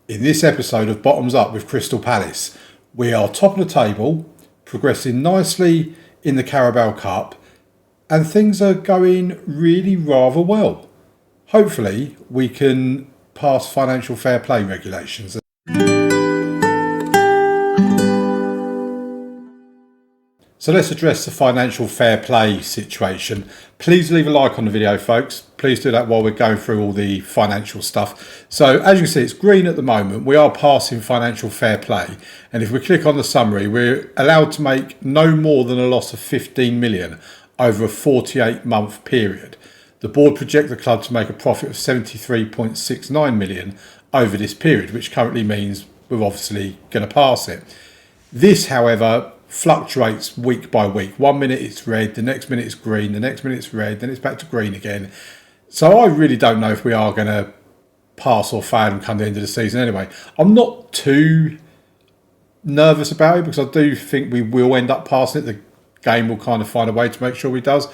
In this episode of Bottoms Up with Crystal Palace, we are top of the table, progressing nicely in the Carabao Cup, and things are going really rather well. Hopefully, we can pass financial fair play regulations. So let's address the financial fair play situation. Please leave a like on the video, folks. Please do that while we're going through all the financial stuff. So as you can see, it's green at the moment. We are passing financial fair play. And if we click on the summary, we're allowed to make no more than a loss of 15 million over a 48-month period. The board project the club to make a profit of 73.69 million over this period, which currently means we're obviously going to pass it. This, however, fluctuates week by week. 1 minute it's red, the next minute it's green, the next minute it's red, then it's back to green again. So I really don't know if we are going to pass or fail and come the end of the season anyway. I'm not too nervous about it because I do think we will end up passing it. The game will kind of find a way to make sure we does.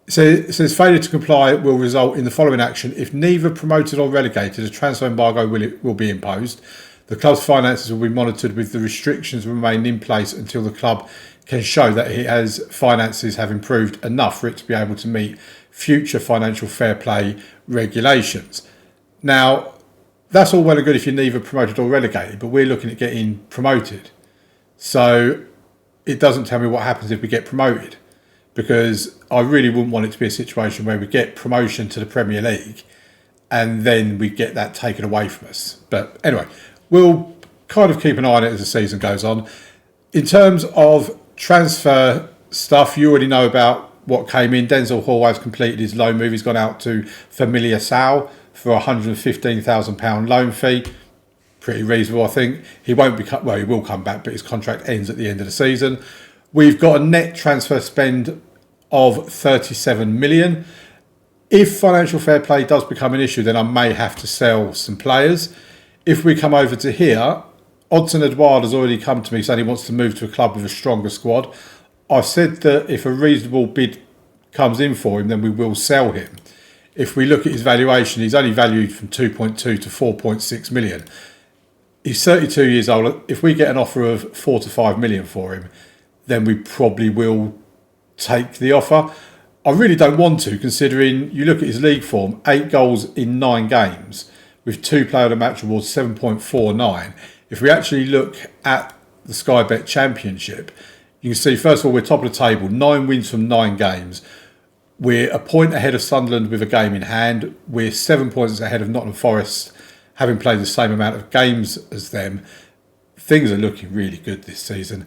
So it says failure to comply will result in the following action. If neither promoted or relegated, a transfer embargo will be imposed. The club's finances will be monitored with the restrictions remaining in place until the club can show that its finances have improved enough for it to be able to meet future financial fair play regulations. Now, that's all well and good if you're neither promoted or relegated, but we're looking at getting promoted. So it doesn't tell me what happens if we get promoted, because I really wouldn't want it to be a situation where we get promotion to the Premier League and then we get that taken away from us. But anyway, we'll kind of keep an eye on it as the season goes on. In terms of transfer stuff, you already know about what came in. Denzel Hall has completed his loan move. He's gone out to Familia Sal for a £115,000 loan fee. Pretty reasonable, I think. He won't be, well, he will come back, but his contract ends at the end of the season. We've got a net transfer spend of 37 million. If financial fair play does become an issue, then I may have to sell some players. If we come over to here, Odson Edouard has already come to me saying he wants to move to a club with a stronger squad. I've said that if a reasonable bid comes in for him, then we will sell him. If we look at his valuation, he's only valued from 2.2 to 4.6 million. He's 32 years old. If we get an offer of 4 to 5 million for him, then we probably will take the offer. I really don't want to, considering you look at his league form, 8 goals in 9 games with 2 player of the match awards, 7.49. If we actually look at the Sky Bet Championship, you can see, first of all, we're top of the table, 9 wins from 9 games. We're a point ahead of Sunderland with a game in hand. We're 7 points ahead of Nottingham Forest, having played the same amount of games as them. Things are looking really good this season.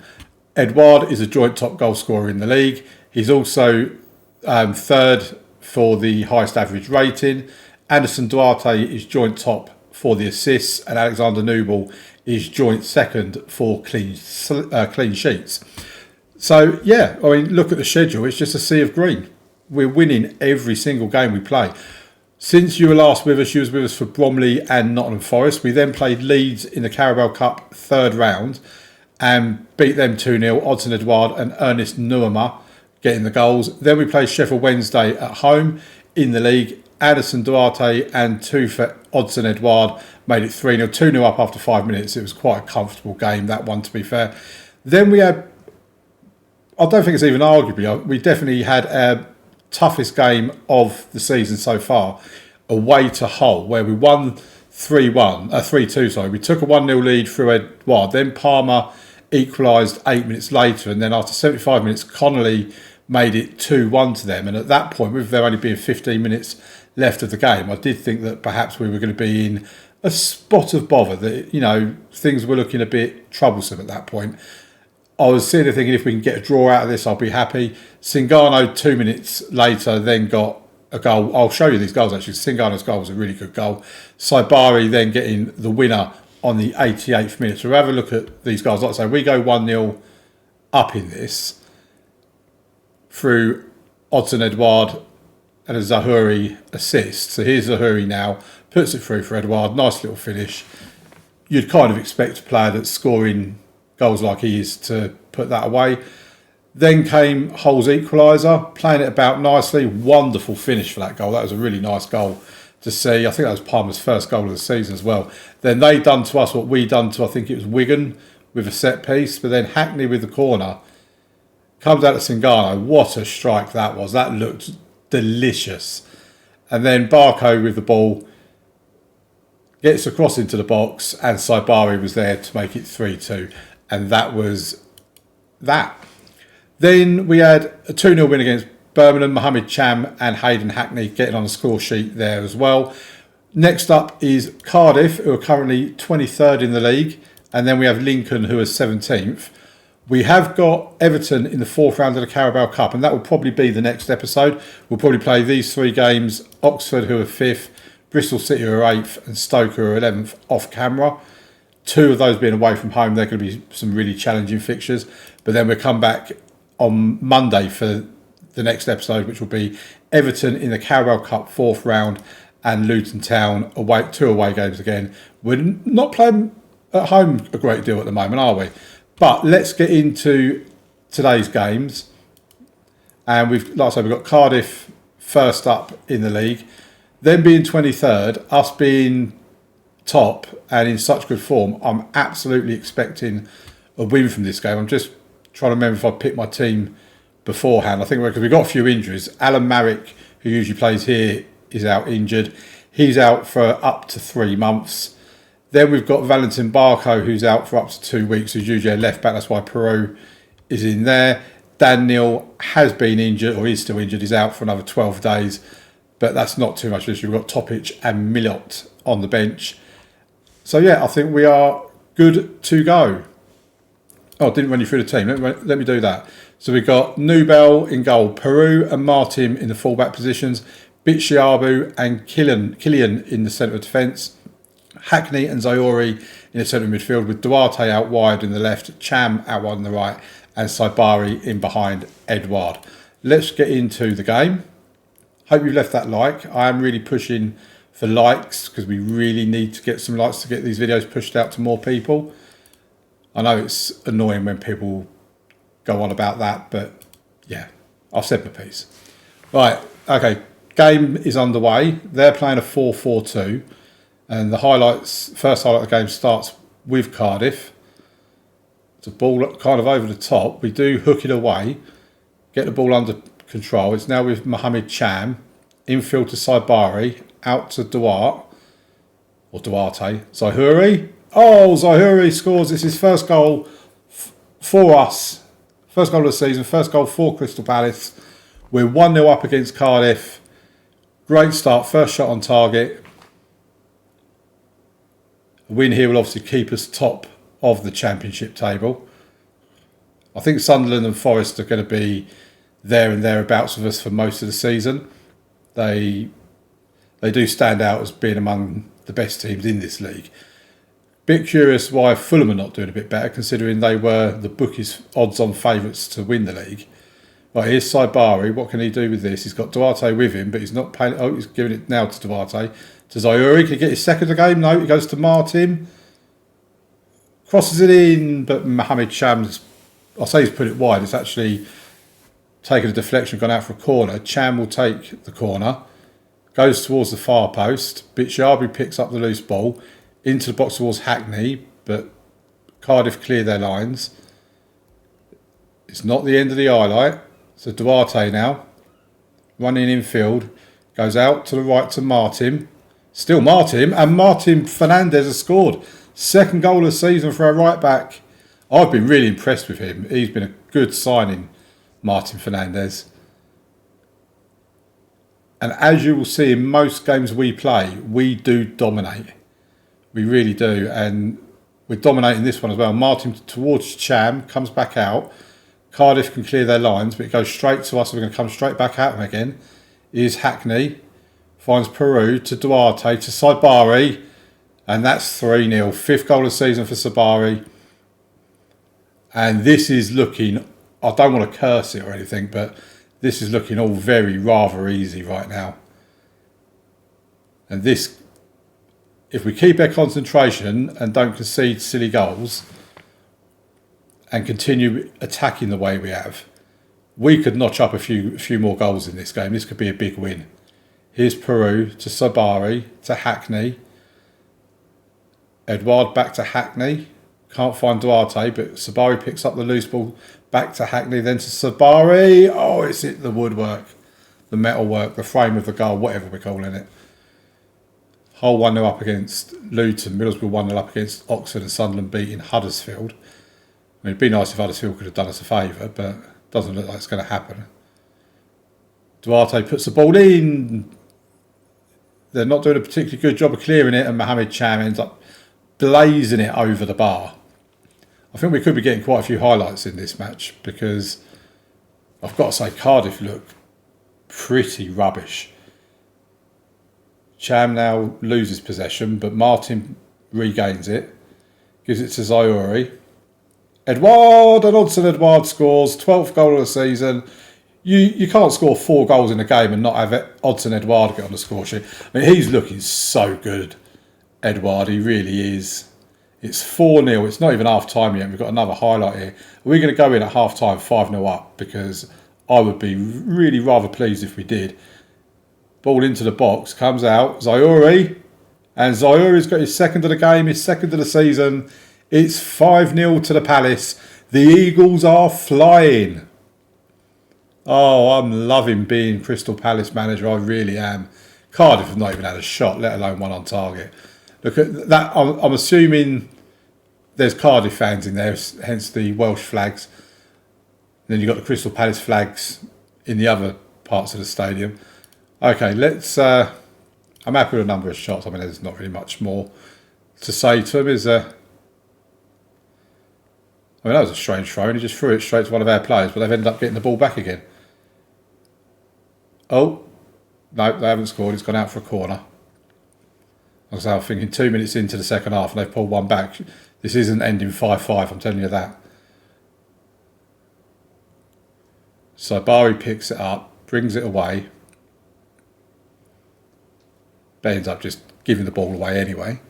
Edouard is a joint top goal scorer in the league. He's also third for the highest average rating. Anderson Duarte is joint top for the assists, and Alexander Nubel is joint second for clean sheets. So yeah, I mean, look at the schedule. It's just a sea of green. We're winning every single game we play. Since you were last with us, you was with us for Bromley and Nottingham Forest. We then played Leeds in the Carabao Cup third round and beat them 2-0. Odson Edouard and Ernest Nuama getting the goals. Then we played Sheffield Wednesday at home in the league. Addison Duarte and 2 for Odson Edouard made it 3-0. 2-0 up after 5 minutes. It was quite a comfortable game, that one, to be fair. Then we had, I don't think it's even arguably, we definitely had our toughest game of the season so far, away to Hull, where we won 3-2, sorry. We took a 1-0 lead through Edouard. Then Palmer equalised 8 minutes later, and then after 75 minutes, Connolly made it 2-1 to them. And at that point, with there only being 15 minutes left of the game, I did think that perhaps we were going to be in a spot of bother, that, you know, things were looking a bit troublesome at that point. I was sitting there thinking, if we can get a draw out of this, I'll be happy. Singano, 2 minutes later, then got a goal. I'll show you these goals, actually. Singano's goal was a really good goal. Saibari then getting the winner on the 88th minute. So we'll have a look at these goals. Like I say, we go 1-0 up in this through Odson Edouard and a Zahouri assist. So here's Zahouri now, puts it through for Edouard. Nice little finish. You'd kind of expect a player that's scoring goals like he is to put that away. Then came Hull's equaliser, playing it about nicely. Wonderful finish for that goal. That was a really nice goal to see. I think that was Palmer's first goal of the season as well. Then they done to us what we done to, I think it was Wigan with a set piece, but then Hackney with the corner comes out to Singano. What a strike that was! That looked delicious. And then Barco with the ball gets across into the box, and Saibari was there to make it 3-2, and that was that. Then we had a 2-0 win against Birmingham. Mohamed Cham and Hayden Hackney getting on the score sheet there as well. Next up is Cardiff, who are currently 23rd in the league, and then we have Lincoln, who are 17th. We have got Everton in the 4th round of the Carabao Cup, and that will probably be the next episode. We'll probably play these 3 games: Oxford, who are 5th, Bristol City, who are 8th, and Stoke, who are 11th, off camera. 2 of those being away from home, they're going to be some really challenging fixtures. But then we'll come back on Monday for the next episode, which will be Everton in the Carabao Cup 4th round and Luton Town away, 2 away games again. We're not playing at home a great deal at the moment, are we? But let's get into today's games. And like I said, we've got Cardiff first up in the league, them being 23rd, us being top and in such good form. I'm absolutely expecting a win from this game. I'm just trying to remember if I picked my team beforehand. I think because we've got a few injuries. Alan Marrick, who usually plays here, is out injured. He's out for up to 3 months. Then we've got Valentin Barco, who's out for up to 2 weeks, who's usually a left back. That's why Peru is in there. Dan Neil has been injured, or is still injured. He's out for another 12 days. But that's not too much issue. We've got Topic and Millot on the bench. So, yeah, I think we are good to go. Oh, I didn't run you through the team. Let me do that. So we've got Nubel in goal, Peru and Martin in the fullback positions, Bitshiabu and Killian in the centre of defence, Hackney and Zaori in the centre of midfield, with Duarte out wide in the left, Cham out wide on the right, and Saibari in behind Edouard. Let's get into the game. Hope you've left that like. I am really pushing for likes because we really need to get some likes to get these videos pushed out to more people. I know it's annoying when people go on about that, but yeah, I've said my piece. Right, okay, game is underway. They're playing a 4-4-2, and the first highlight of the game starts with Cardiff. It's a ball kind of over the top. We do hook it away, get the ball under control. It's now with Mohamed Cham, infield to Saibari, out to Duarte. Zahuri. Oh, Zahuri scores. It's his first goal for us. First goal of the season, first goal for Crystal Palace. We're 1-0 up against Cardiff. Great start, first shot on target. A win here will obviously keep us top of the Championship table. I think Sunderland and Forest are going to be there and thereabouts with us for most of the season. They do stand out as being among the best teams in this league. Bit curious why Fulham are not doing a bit better, considering they were the bookies' odds-on favourites to win the league. Right, here's Saibari. What can he do with this? He's got Duarte with him, but he's not paying. Oh, he's giving it now to Duarte. To Zauri. Can he get his second game? No, he goes to Martin. Crosses it in, but Mohamed Cham's, I'll say he's put it wide. It's actually taken a deflection, gone out for a corner. Cham will take the corner. Goes towards the far post. Bitshiabu picks up the loose ball. Into the box towards Hackney, but Cardiff clear their lines. It's not the end of the highlight. So Duarte now, running infield, goes out to the right to Martin. Still Martin, and Martin Fernandez has scored. Second goal of the season for our right back. I've been really impressed with him. He's been a good signing, Martin Fernandez. And as you will see in most games we play, we do dominate. We really do, and we're dominating this one as well. Martin towards Cham, comes back out. Cardiff can clear their lines, but it goes straight to us. We're going to come straight back at him again. Here's Hackney, finds Peru to Duarte, to Saibari, and that's 3-0. 5th goal of the season for Saibari. And this is looking, I don't want to curse it or anything, but this is looking all rather easy right now. And this, if we keep our concentration and don't concede silly goals and continue attacking the way we have, we could notch up a few more goals in this game. This could be a big win. Here's Peru to Sabari to Hackney. Edouard back to Hackney. Can't find Duarte, but Sabari picks up the loose ball back to Hackney, then to Sabari. Oh, it's hit the woodwork, the metalwork, the frame of the goal, whatever we're calling it. Hull 1-0 up against Luton. Middlesbrough 1-0 up against Oxford, and Sunderland beating Huddersfield. I mean, it'd be nice if Huddersfield could have done us a favour, but it doesn't look like it's going to happen. Duarte puts the ball in. They're not doing a particularly good job of clearing it, and Mohamed Cham ends up blazing it over the bar. I think we could be getting quite a few highlights in this match, because I've got to say Cardiff look pretty rubbish. Cham now loses possession, but Martin regains it, gives it to Zauri. Edouard, and Odsonne Edouard scores, 12th goal of the season. You can't score 4 goals in a game and not have Odsonne Edouard get on the score sheet. I mean, he's looking so good, Edouard, he really is. It's 4-0, it's not even half time yet, we've got another highlight here. We're going to go in at half time 5-0 up, because I would be really rather pleased if we did. Ball into the box, comes out, Zauri, and Zauri's got his second of the game, his second of the season. It's 5-0 to the Palace. The Eagles are flying. Oh, I'm loving being Crystal Palace manager, I really am. Cardiff have not even had a shot, let alone one on target. Look at that, I'm assuming there's Cardiff fans in there, hence the Welsh flags. And then you've got the Crystal Palace flags in the other parts of the stadium. Okay, let's... I'm happy with a number of shots. I mean, there's not really much more to say to them. I mean, that was a strange throw, and he just threw it straight to one of our players, but they've ended up getting the ball back again. Oh, no, they haven't scored. It's gone out for a corner. I was thinking 2 minutes into the second half, and they've pulled one back. This isn't ending 5-5, I'm telling you that. So Bari picks it up, brings it away. But ends up just giving the ball away anyway.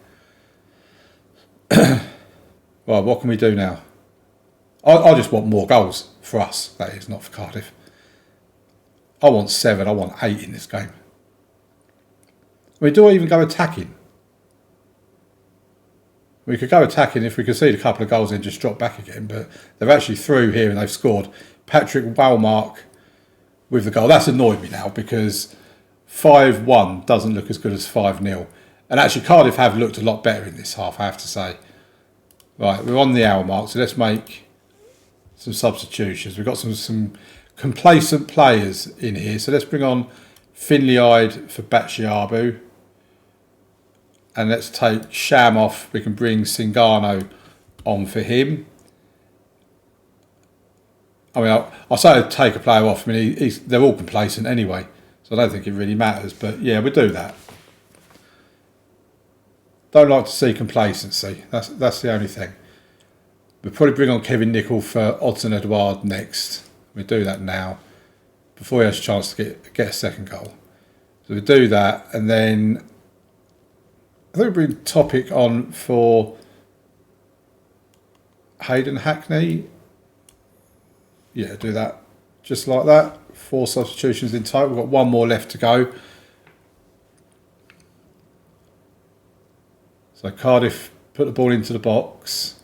Well, what can we do now? I just want more goals for us, that is, not for Cardiff. I want 7, I want 8 in this game. I mean, do I even go attacking? We could go attacking if we concede a couple of goals and just drop back again, but they're actually through here and they've scored. Patrick Walmark with the goal. That's annoyed me now, because 5-1 doesn't look as good as 5-0. And actually Cardiff have looked a lot better in this half, I have to say. Right, we're on the hour mark, so let's make some substitutions. We've got some complacent players in here, so let's bring on Finley-eyed for Batshiabu. And let's take Sham off. We can bring Singano on for him. I mean, I'll say I'd take a player off. I mean, they're all complacent anyway, so I don't think it really matters. But yeah, we'll do that. Don't like to see complacency. That's the only thing. We'll probably bring on Kevin Nicol for Odsonne Edouard next. We'll do that now, before he has a chance to get a second goal. So we'll do that, and then I think we'll bring Topic on for Hayden Hackney. Yeah, do that just like that. 4 substitutions in total. We've got 1 more left to go. So Cardiff put the ball into the box.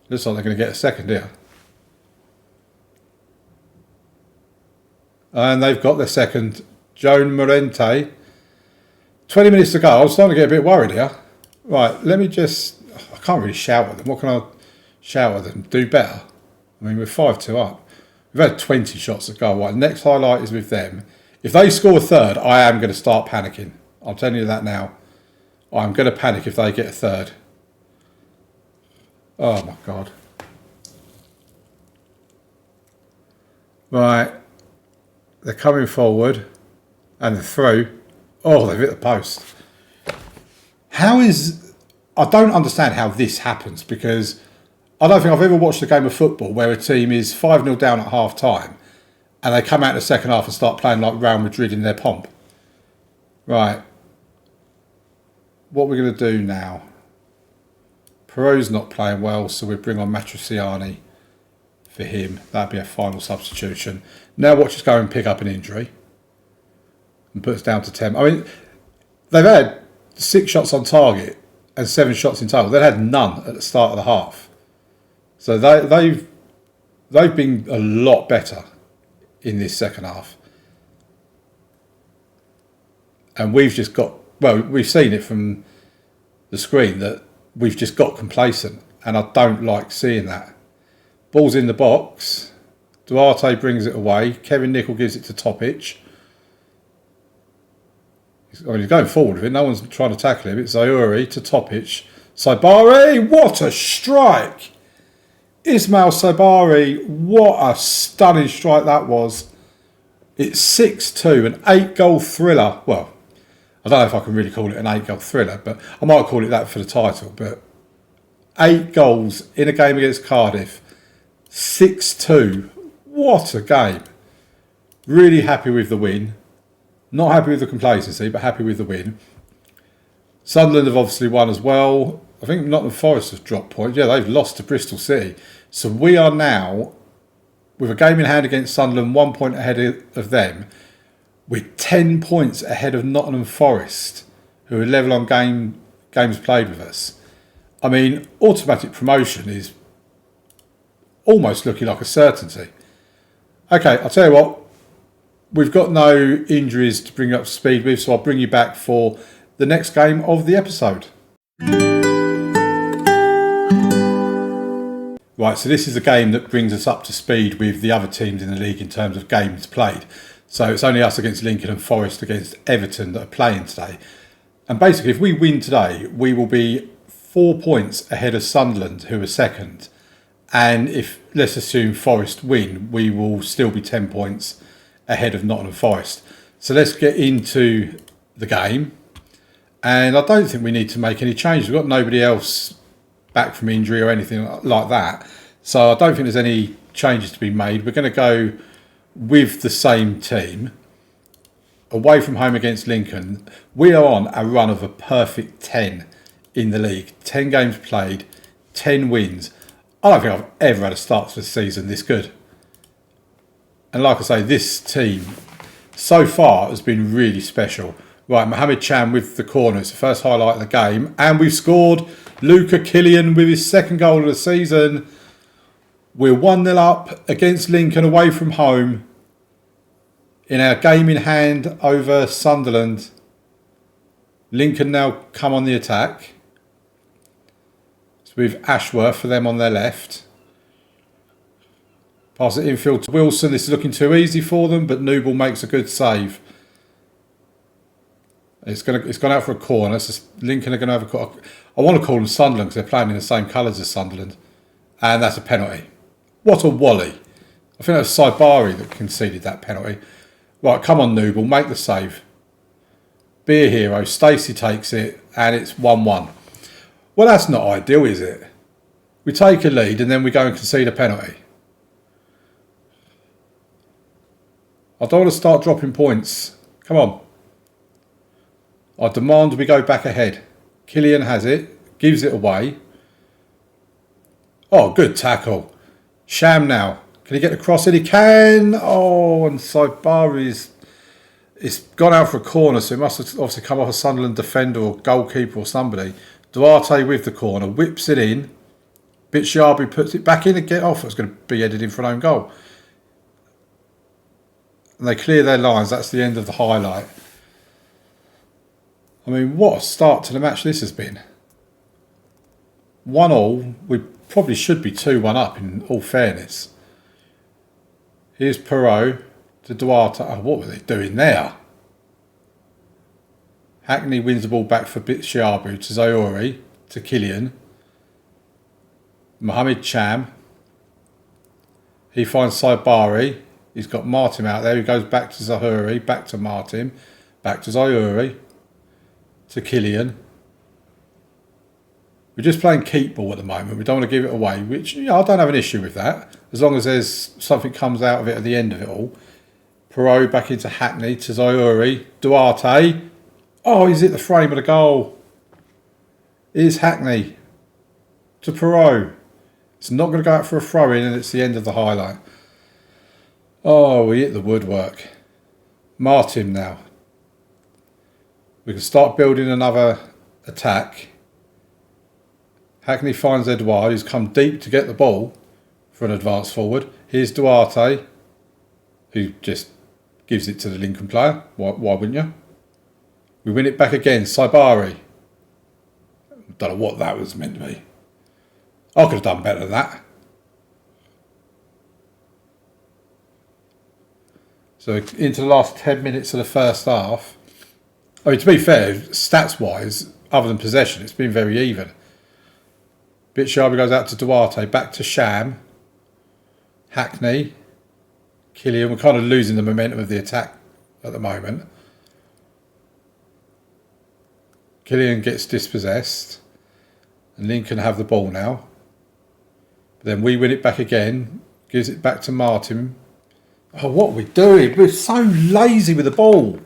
Looks like they're going to get a second here. And they've got their second. Joan Morente. 20 minutes to go. I was starting to get a bit worried here. Right, let me just... I can't really shout at them. What can I shout at them? Do better. I mean, we're 5-2 up. We've had 20 shots at goal. Right, next highlight is with them. If they score a third, I am going to start panicking. I'm telling you that now. I'm going to panic if they get a third. Oh my God. Right. They're coming forward. And they're through. Oh, they've hit the post. I don't understand how this happens, because I don't think I've ever watched a game of football where a team is 5-0 down at half time and they come out in the second half and start playing like Real Madrid in their pomp. Right. What we're going to do now. Peru's not playing well, so we bring on Matriciani for him. That'd be a final substitution. Now watch us go and pick up an injury and put us down to 10. I mean, they've had 6 shots on target and 7 shots in total. They had none at the start of the half. So they've been a lot better in this second half. And we've just got, well, we've seen it from the screen that we've just got complacent. And I don't like seeing that. Ball's in the box. Duarte brings it away. Kevin Nicol gives it to Topic. I mean, he's going forward with it. No one's trying to tackle him. It's Zauri to Topic. Saibari, what a strike! Ismail Saibari, what a stunning strike that was. It's 6-2, an 8-goal thriller. Well, I don't know if I can really call it an 8-goal thriller, but I might call it that for the title. But 8 goals in a game against Cardiff. 6-2. What a game. Really happy with the win. Not happy with the complacency, but happy with the win. Sunderland have obviously won as well. I think Nottingham Forest have dropped points. Yeah, they've lost to Bristol City. So we are now, with a game in hand against Sunderland, 1 point ahead of them. We're 10 points ahead of Nottingham Forest, who are level on games played with us. I mean, automatic promotion is almost looking like a certainty. Okay, I'll tell you what. We've got no injuries to bring you up to speed with, so I'll bring you back for the next game of the episode. Right, so this is the game that brings us up to speed with the other teams in the league in terms of games played. So it's only us against Lincoln and Forest against Everton that are playing today. And basically, if we win today, we will be 4 points ahead of Sunderland, who are second. And if, let's assume, Forest win, we will still be 10 points ahead of Nottingham Forest. So let's get into the game. And I don't think we need to make any changes. We've got nobody else back from injury or anything like that. So I don't think there's any changes to be made. We're going to go with the same team. Away from home against Lincoln. We are on a run of a perfect 10 in the league. 10 games played, 10 wins. I don't think I've ever had a start to the season this good. And like I say, this team so far has been really special. Right, Mohamed Chan with the corner. It's the first highlight of the game. And we've scored. Luca Killian with his second goal of the season. We're 1-0 up against Lincoln away from home in our game in hand over Sunderland. Lincoln now come on the attack. So with Ashworth for them on their left. Pass it infield to Wilson. This is looking too easy for them, but Noble makes a good save. It's gone out for a corner. So Lincoln are going to have a corner. I want to call them Sunderland because they're playing in the same colours as Sunderland. And that's a penalty. What a wally. I think that was Saibari that conceded that penalty. Right, come on Noble, make the save. Be a hero. Stacey takes it and it's 1-1. Well, that's not ideal, is it? We take a lead and then we go and concede a penalty. I don't want to start dropping points. Come on. I demand we go back ahead. Killian has it. Gives it away. Oh, good tackle. Sham now. Can he get the cross in? He can. Oh, and Saibari's... It's gone out for a corner, so it must have obviously come off a Sunderland defender or goalkeeper or somebody. Duarte with the corner. Whips it in. Bitshiabu puts it back in and get off. It's going to be headed in for an own goal. And they clear their lines. That's the end of the highlight. I mean, what a start to the match this has been. 1-1. We probably should be 2-1 up in all fairness. Here's Perot to Duarte. Oh, what were they doing there? Hackney wins the ball back for Bitshiabu to Zauri to Killian. Mohamed Cham. He finds Saibari. He's got Martin out there. He goes back to Zahuri, back to Martin, back to Zauri, to Killian. We're just playing keep ball at the moment. We don't want to give it away, which I don't have an issue with that, as long as there's something comes out of it at the end of it all. Perot back into Hackney to Zauri. Duarte. Oh, he's hit the frame of the goal. Here's Hackney to Perot. It's not going to go out for a throw-in, and it's the end of the highlight. Oh, we hit the woodwork. Martin now. We can start building another attack. Hackney finds Edouard, who's come deep to get the ball for an advance forward. Here's Duarte, who just gives it to the Lincoln player. Why wouldn't you? We win it back again. Saibari. Don't know what that was meant to be. I could have done better than that. So into the last 10 minutes of the first half. I mean, to be fair, stats-wise, other than possession, it's been very even. Bit Sharby goes out to Duarte, back to Sham. Hackney. Killian. We're kind of losing the momentum of the attack at the moment. Killian gets dispossessed. And Lincoln have the ball now. But then we win it back again. Gives it back to Martin. Oh, what are we doing? We're so lazy with the ball.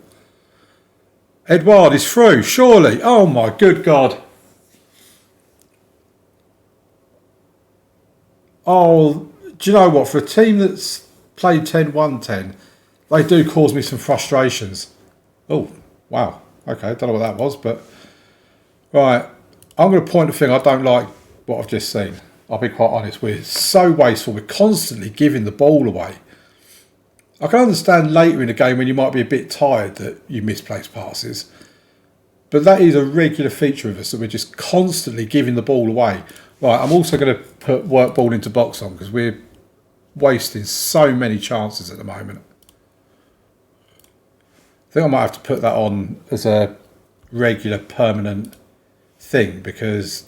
Edouard is through, surely. Oh my good God. Oh, do you know what? For a team that's played 10-1-10, they do cause me some frustrations. Oh, wow. Okay, don't know what that was, but... Right, I'm going to point the thing. I don't like what I've just seen. I'll be quite honest. We're so wasteful. We're constantly giving the ball away. I can understand later in the game when you might be a bit tired that you misplace passes. But that is a regular feature of us, that we're just constantly giving the ball away. Right, I'm also going to put work ball into box on because we're wasting so many chances at the moment. I think I might have to put that on as a regular permanent thing because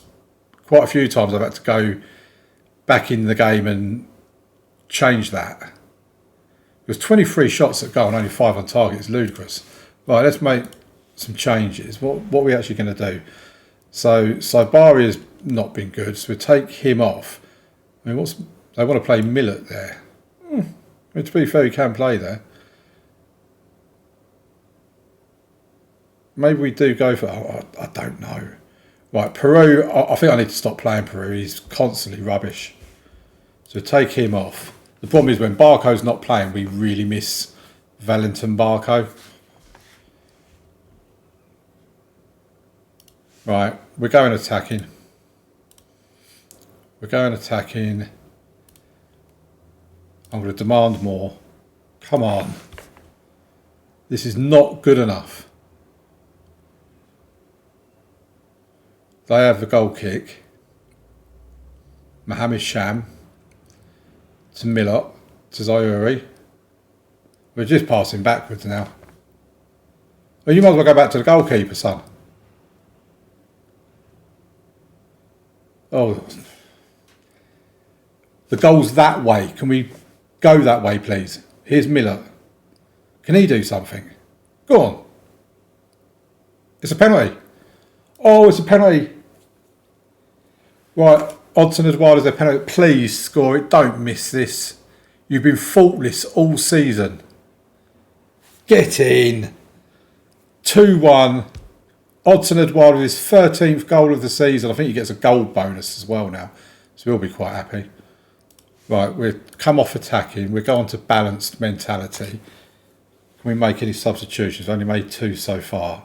quite a few times I've had to go back in the game and change that. Because 23 shots at goal and only 5 on target is ludicrous. Right, let's make some changes. What are we actually going to do? So Saibari has not been good, so we take him off. I mean, they want to play Millett there. I mean, to be fair, he can play there. Maybe we do go for... I don't know. Right, Peru, I think I need to stop playing Peru. He's constantly rubbish. So take him off. The problem is when Barco's not playing, we really miss Valentin Barco. Right, we're going attacking. We're going attacking. I'm going to demand more. Come on. This is not good enough. They have the goal kick. Mohamed Sham. To Millot, to Zaire. We're just passing backwards now. Well, you might as well go back to the goalkeeper, son. Oh, the goal's that way. Can we go that way, please? Here's Millot. Can he do something? Go on. It's a penalty. Oh, it's a penalty. Right. Odson Edouard is a penalty. Please score it. Don't miss this. You've been faultless all season. Get in. 2-1. Odson Edouard with his 13th goal of the season. I think he gets a goal bonus as well now. So we'll be quite happy. Right, we've come off attacking. We're going to balanced mentality. Can we make any substitutions? We've only made 2 so far.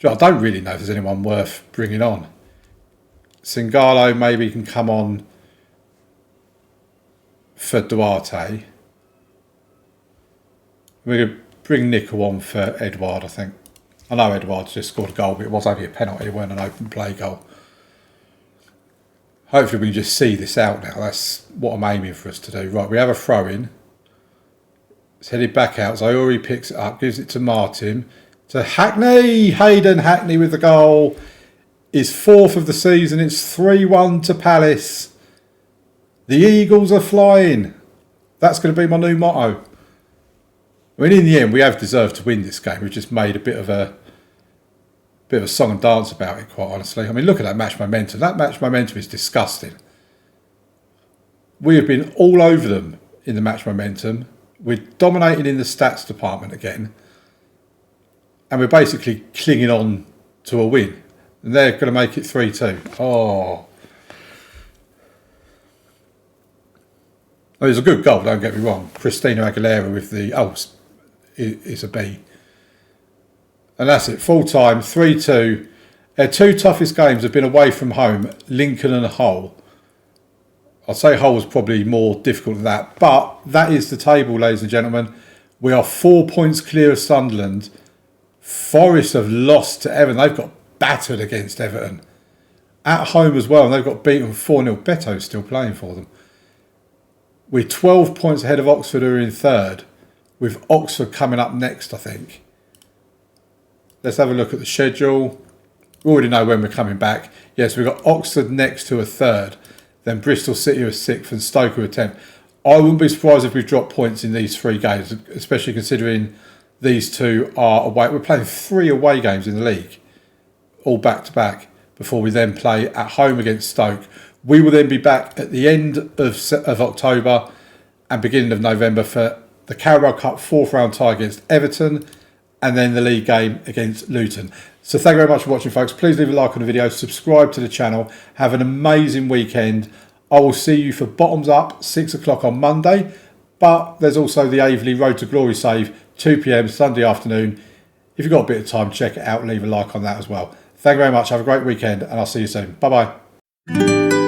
I don't really know if there's anyone worth bringing on. Singalo maybe can come on for Duarte. We're going to bring Nickel on for Edouard, I think. I know Edouard's just scored a goal, but it was only a penalty. It wasn't an open play goal. Hopefully we can just see this out now. That's what I'm aiming for us to do. Right, we have a throw-in. It's headed back out. Zaire picks it up, gives it to Martin. To Hackney. Hayden Hackney with the goal. Is 4th of the season. It's 3-1 to Palace. The Eagles are flying. That's going to be my new motto. I mean, in the end, we have deserved to win this game. We've just made a bit of a song and dance about it, quite honestly. I mean, look at that match momentum. That match momentum is disgusting. We have been all over them in the match momentum. We're dominating in the stats department again. And we're basically clinging on to a win. And they're going to make it 3-2. Oh, It was a good goal, don't get me wrong. Christina Aguilera with the... Oh, it's a B. And that's it. Full time, 3-2. Their two toughest games have been away from home, Lincoln and Hull. I'd say Hull was probably more difficult than that. But that is the table, ladies and gentlemen. We are 4 points clear of Sunderland. Forest have lost to Everton. They've got battered against Everton. At home as well, and they've got beaten 4-0. Beto's still playing for them. We're 12 points ahead of Oxford, who are in third, with Oxford coming up next, I think. Let's have a look at the schedule. We already know when we're coming back. Yes, we've got Oxford next, who are third. Then Bristol City, who are sixth, and Stoke, who are 10th. I wouldn't be surprised if we drop points in these 3 games, especially considering these 2 are away. We're playing 3 away games in the league, all back-to-back, before we then play at home against Stoke. We will then be back at the end of October and beginning of November for the Carabao Cup 4th round tie against Everton, and then the league game against Luton. So thank you very much for watching, folks. Please leave a like on the video, subscribe to the channel. Have an amazing weekend. I will see you for Bottoms Up, 6 o'clock on Monday. But there's also the Aveley Road to Glory save, 2 p.m. Sunday afternoon. If you've got a bit of time, check it out. Leave a like on that as well. Thank you very much. Have a great weekend, and I'll see you soon. Bye-bye.